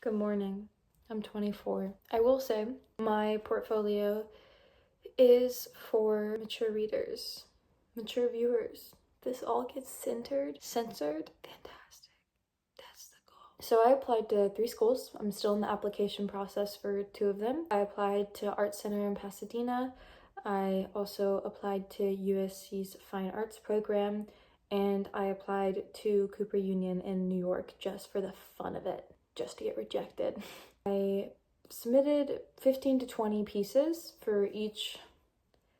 Good morning. I'm 24. I will say my portfolio is for mature readers, mature viewers. This all gets censored. Fantastic. That's the goal. So I applied to 3 schools. I'm still in the application process for 2 of them. I applied to Art Center in Pasadena. I also applied to USC's Fine Arts program, and I applied to Cooper Union in New York just for the fun of it, just to get rejected. I submitted 15 to 20 pieces for each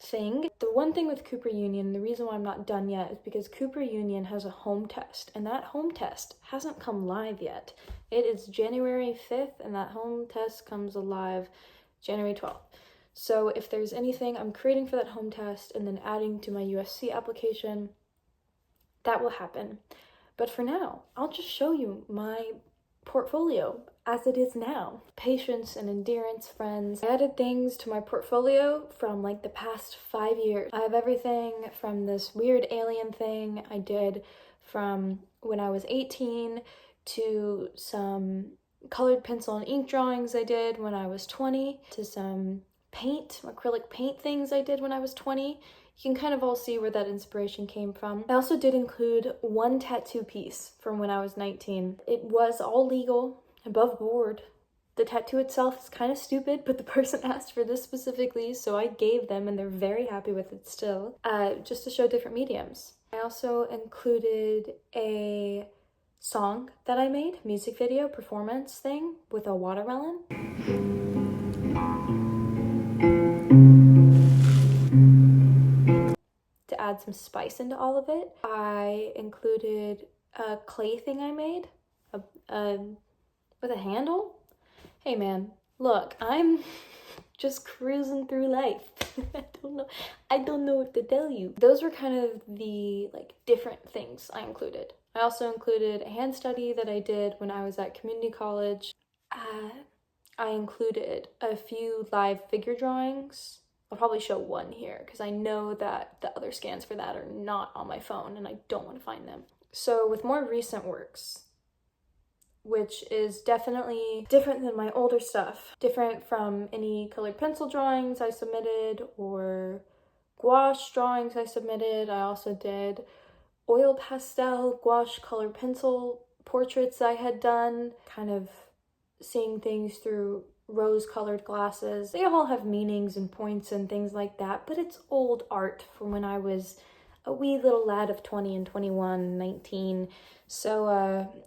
thing. The one thing with Cooper Union, the reason why I'm not done yet, is because Cooper Union has a home test, and that home test hasn't come live yet. It is January 5th, and that home test comes alive January 12th. So if there's anything I'm creating for that home test and then adding to my USC application, that will happen. But for now, I'll just show you my portfolio as it is now. Patience and endurance, friends. I added things to my portfolio from like the past 5 years. I have everything from this weird alien thing I did from when I was 18 to some colored pencil and ink drawings I did when I was 20 to some acrylic paint things I did when I was 20. You can kind of all see where that inspiration came from. I also did include 1 tattoo piece from when I was 19. It was all legal, above board. The tattoo itself is kind of stupid, but the person asked for this specifically, so I gave them, and they're very happy with it still, just to show different mediums. I also included a song that I made, music video, performance thing, with a watermelon. To add some spice into all of it, I included a clay thing I made, with a handle. Hey man, look, I'm just cruising through life. I don't know what to tell you. Those were kind of the different things I included. I also included a hand study that I did when I was at community college. I included a few live figure drawings. I'll probably show one here because I know that the other scans for that are not on my phone and I don't want to find them. So with more recent works, which is definitely different than my older stuff, different from any colored pencil drawings I submitted or gouache drawings I submitted. I also did oil pastel, gouache, colored pencil portraits I had done, kind of seeing things through rose-colored glasses. They all have meanings and points and things like that, but it's old art from when I was a wee little lad of 20 and 21, 19. So,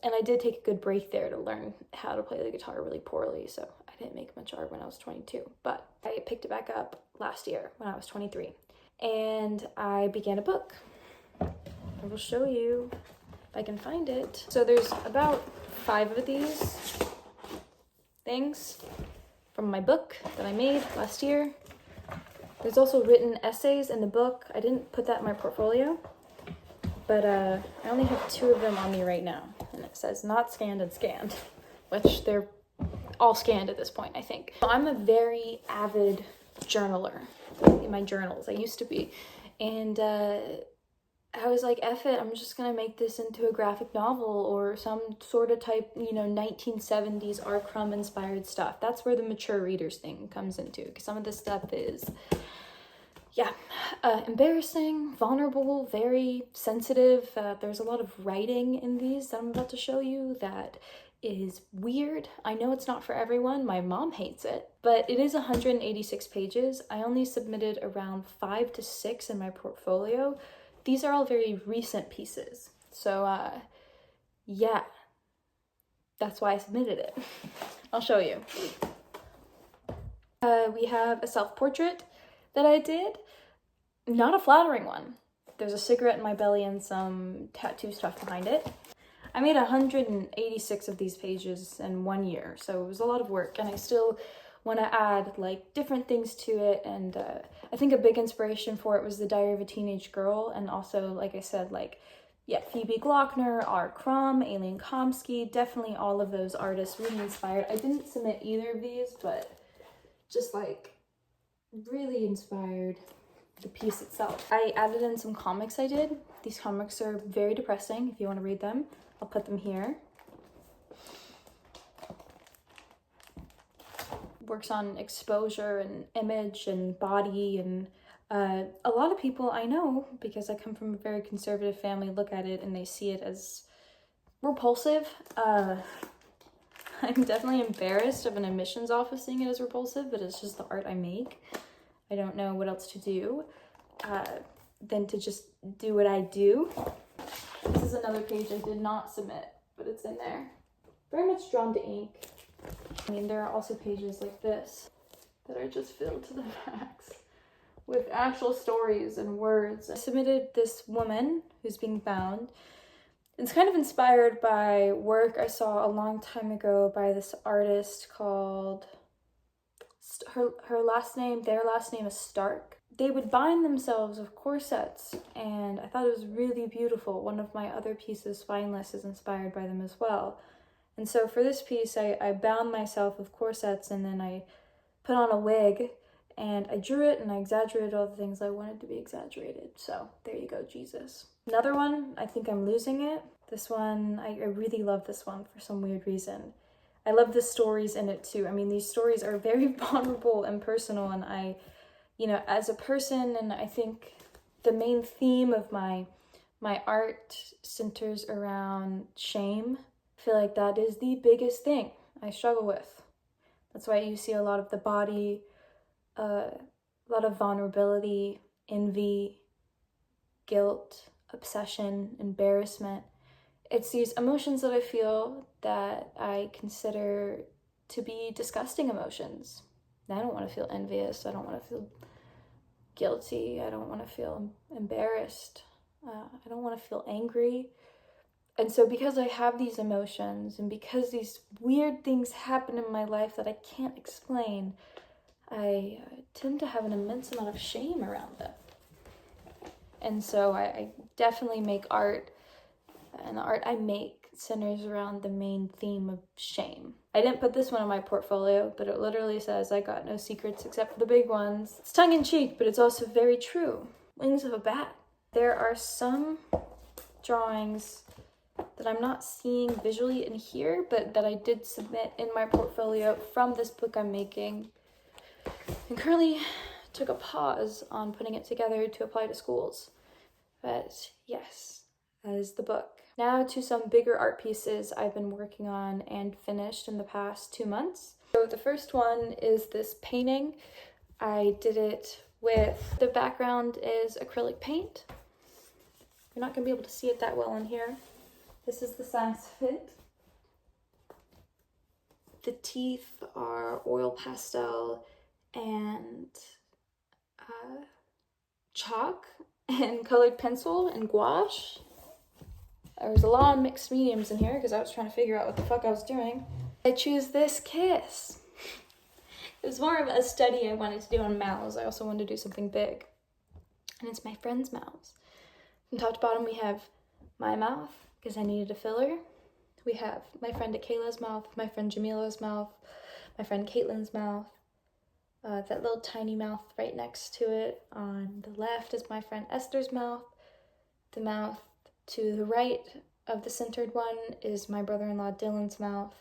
and I did take a good break there to learn how to play the guitar really poorly, so I didn't make much art when I was 22, but I picked it back up last year when I was 23. And I began a book. I will show you if I can find it. So there's about 5 of these things from my book that I made last year. There's also written essays in the book. I didn't put that in my portfolio, but I only have 2 of them on me right now. And it says not scanned and scanned, which they're all scanned at this point, I think. I'm a very avid journaler in my journals. I used to be. And I was like, F it, I'm just gonna make this into a graphic novel or some sort of type, 1970s R. Crumb inspired stuff. That's where the mature readers thing comes into, because some of this stuff is, embarrassing, vulnerable, very sensitive. There's a lot of writing in these that I'm about to show you that is weird. I know it's not for everyone. My mom hates it, but it is 186 pages. I only submitted around 5 to 6 in my portfolio. These are all very recent pieces. So, yeah, that's why I submitted it. I'll show you. We have a self-portrait that I did. Not a flattering one. There's a cigarette in my belly and some tattoo stuff behind it. I made 186 of these pages in 1 year, so it was a lot of work, and I still want to add different things to it. And I think a big inspiration for it was The Diary of a Teenage Girl, and also, like I said, Phoebe Glockner, R. Crumb, Aileen Komsky, definitely all of those artists really inspired. I didn't submit either of these, but just really inspired the piece itself. I added in some comics I did. These comics are very depressing. If you want to read them, I'll put them here. works on exposure and image and body, and a lot of people I know, because I come from a very conservative family, look at it and they see it as repulsive. I'm definitely embarrassed of an admissions office seeing it as repulsive, but it's just the art I make. I don't know what else to do than to just do what I do. This is another page I did not submit, but it's in there. Very much drawn to ink. I mean, there are also pages like this that are just filled to the max with actual stories and words. I submitted this woman who's being found. It's kind of inspired by work I saw a long time ago by this artist called, their last name is Stark. They would bind themselves with corsets, and I thought it was really beautiful. One of my other pieces, Spineless, is inspired by them as well. And so for this piece, I bound myself with corsets, and then I put on a wig, and I drew it, and I exaggerated all the things I wanted to be exaggerated. So there you go, Jesus. Another one, I think I'm losing it. This one, I really love this one for some weird reason. I love the stories in it too. I mean, these stories are very vulnerable and personal, and I, as a person, and I think the main theme of my art centers around shame. I feel like that is the biggest thing I struggle with. That's why you see a lot of the body, a lot of vulnerability, envy, guilt, obsession, embarrassment. It's these emotions that I feel that I consider to be disgusting emotions. I don't want to feel envious. I don't want to feel guilty. I don't want to feel embarrassed. I don't want to feel angry. And so because I have these emotions, and because these weird things happen in my life that I can't explain, I tend to have an immense amount of shame around them. And so I definitely make art, and the art I make centers around the main theme of shame. I didn't put this one in my portfolio, but it literally says, "I got no secrets except for the big ones." It's tongue-in-cheek, but it's also very true. Wings of a bat. There are some drawings that I'm not seeing visually in here, but that I did submit in my portfolio from this book I'm making. And currently took a pause on putting it together to apply to schools. But yes, that is the book. Now to some bigger art pieces I've been working on and finished in the past 2 months. So the first one is this painting. I did it with, the background is acrylic paint. You're not gonna be able to see it that well in here. This is the size of it. The teeth are oil pastel and chalk and colored pencil and gouache. There was a lot of mixed mediums in here because I was trying to figure out what the fuck I was doing. I choose this kiss. It was more of a study I wanted to do on mouths. I also wanted to do something big. And it's my friend's mouths. From top to bottom we have my mouth, because I needed a filler. We have my friend Akela's mouth, my friend Jamila's mouth, my friend Caitlin's mouth. That little tiny mouth right next to it on the left is my friend Esther's mouth. The mouth to the right of the centered one is my brother-in-law Dylan's mouth.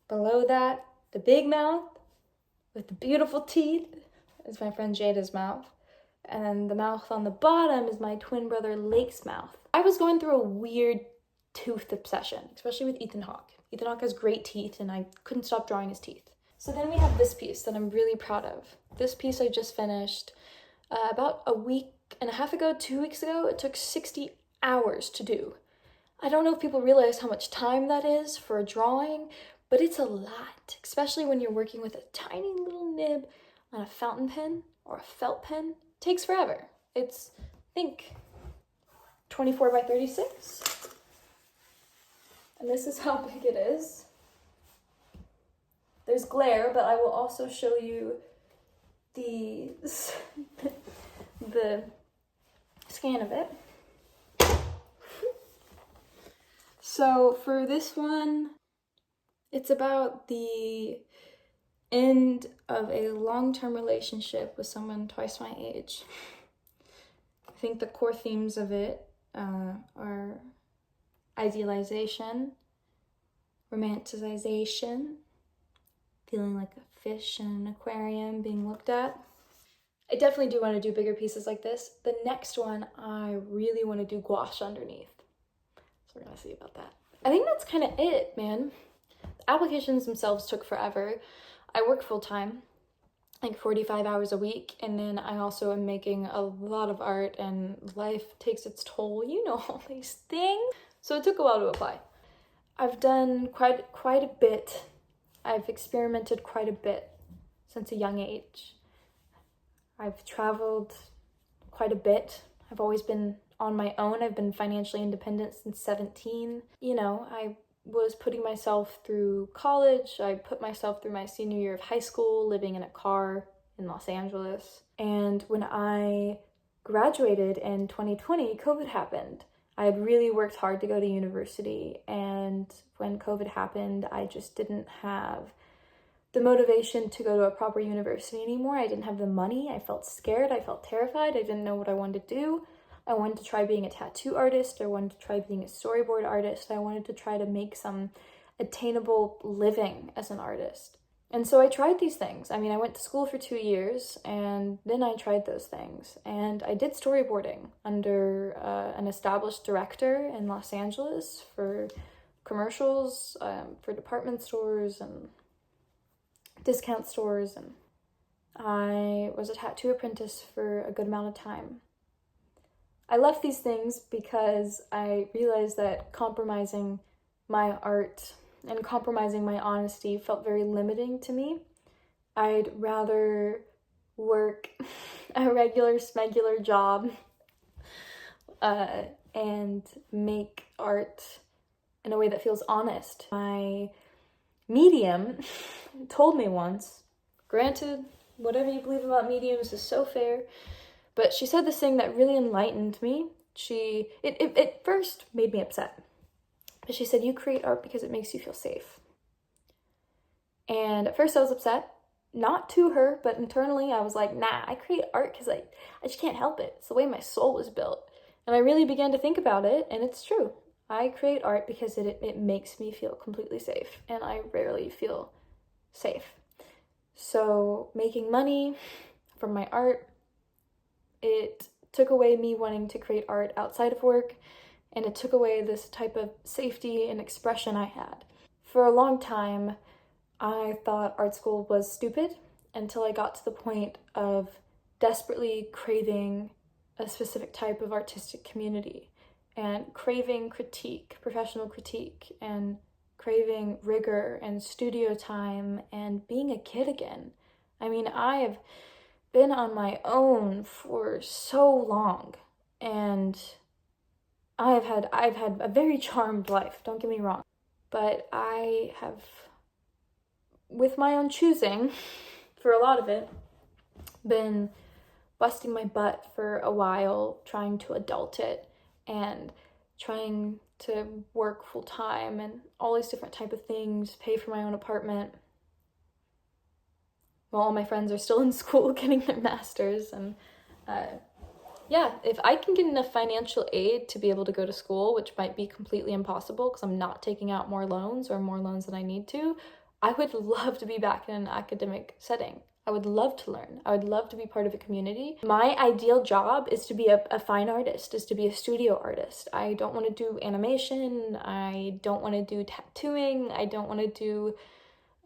Below that, the big mouth with the beautiful teeth is my friend Jada's mouth. And then the mouth on the bottom is my twin brother Lake's mouth. I was going through a weird tooth obsession, especially with Ethan Hawke. Ethan Hawke has great teeth, and I couldn't stop drawing his teeth. So then we have this piece that I'm really proud of. This piece I just finished about a week and a half ago, 2 weeks ago. It took 60 hours to do. I don't know if people realize how much time that is for a drawing, but it's a lot, especially when you're working with a tiny little nib on a fountain pen or a felt pen. It takes forever. It's, I think, 24 by 36. And this is how big it is. There's glare, but I will also show you the scan of it. So for this one, it's about the end of a long-term relationship with someone twice my age. I think the core themes of it are idealization, romanticization, feeling like a fish in an aquarium being looked at. I definitely do want to do bigger pieces like this. The next one, I really want to do gouache underneath. So we're gonna see about that. I think that's kind of it, man. The applications themselves took forever. I work full-time, like 45 hours a week, and then I also am making a lot of art, and life takes its toll, you know, all these things. So it took a while to apply. I've done quite a bit. I've experimented quite a bit since a young age. I've traveled quite a bit. I've always been on my own. I've been financially independent since 17. You know, I was putting myself through college. I put myself through my senior year of high school, living in a car in Los Angeles. And when I graduated in 2020, COVID happened. I had really worked hard to go to university, and when COVID happened, I just didn't have the motivation to go to a proper university anymore. I didn't have the money. I felt scared. I felt terrified. I didn't know what I wanted to do. I wanted to try being a tattoo artist. I wanted to try being a storyboard artist. I wanted to try to make some attainable living as an artist. And so I tried these things. I mean, I went to school for 2 years, and then I tried those things. And I did storyboarding under an established director in Los Angeles for commercials, for department stores and discount stores, and I was a tattoo apprentice for a good amount of time. I left these things because I realized that compromising my art and compromising my honesty felt very limiting to me. I'd rather work a regular smegular job and make art in a way that feels honest. My medium told me once, granted, whatever you believe about mediums is so fair, but she said this thing that really enlightened me. It first made me upset, but she said, you create art because it makes you feel safe. And at first I was upset, not to her, but internally I was like, nah, I create art because I just can't help it. It's the way my soul was built. And I really began to think about it, and it's true. I create art because it makes me feel completely safe, and I rarely feel safe. So making money from my art, it took away me wanting to create art outside of work, and it took away this type of safety and expression I had. For a long time, I thought art school was stupid until I got to the point of desperately craving a specific type of artistic community, and craving critique, professional critique, and craving rigor and studio time and being a kid again. I mean, I have been on my own for so long, and I've had a very charmed life, don't get me wrong, but I have, with my own choosing, for a lot of it, been busting my butt for a while, trying to adult it, and trying to work full time and all these different type of things, pay for my own apartment while all my friends are still in school getting their masters. And yeah, if I can get enough financial aid to be able to go to school, which might be completely impossible because I'm not taking out more loans or more loans than I need to, I would love to be back in an academic setting. I would love to learn. I would love to be part of a community. My ideal job is to be a fine artist, is to be a studio artist. I don't want to do animation. I don't want to do tattooing. I don't want to do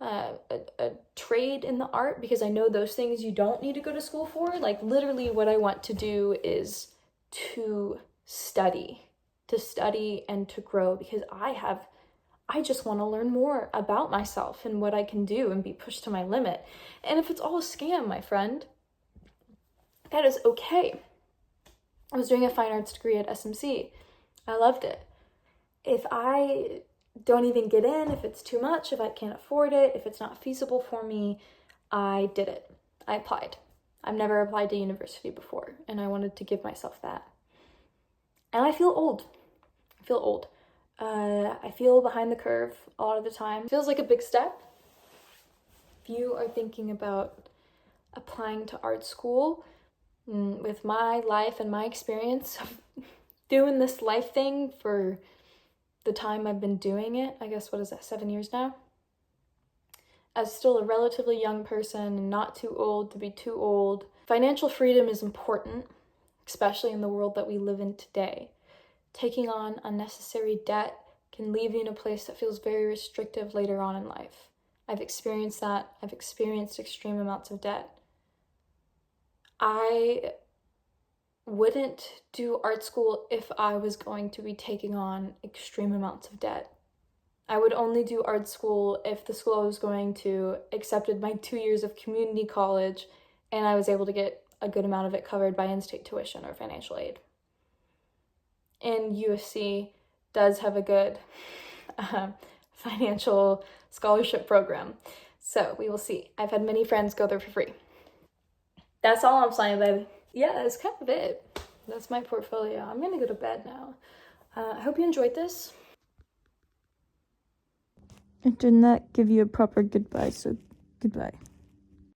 a trade in the art, because I know those things you don't need to go to school for. Like, literally what I want to do is to study and to grow, because I just want to learn more about myself and what I can do and be pushed to my limit. And if it's all a scam, my friend, that is okay. I was doing a fine arts degree at SMC. I loved it. If I don't even get in, if it's too much, if I can't afford it, if it's not feasible for me, I did it. I applied. I've never applied to university before, and I wanted to give myself that. And I feel old. I feel behind the curve a lot of the time. It feels like a big step. If you are thinking about applying to art school, with my life and my experience of doing this life thing for the time I've been doing it, I guess, what is that, 7 years now? as still a relatively young person and not too old to be too old. Financial freedom is important, especially in the world that we live in today. Taking on unnecessary debt can leave you in a place that feels very restrictive later on in life. I've experienced that. I've experienced extreme amounts of debt. I wouldn't do art school if I was going to be taking on extreme amounts of debt. I would only do art school if the school I was going to accepted my 2 years of community college and I was able to get a good amount of it covered by in-state tuition or financial aid. And USC does have a good financial scholarship program. So we will see. I've had many friends go there for free. That's all I'm saying, baby. Yeah, that's kind of it. That's my portfolio. I'm gonna go to bed now. I hope you enjoyed this. It did not give you a proper goodbye, so goodbye.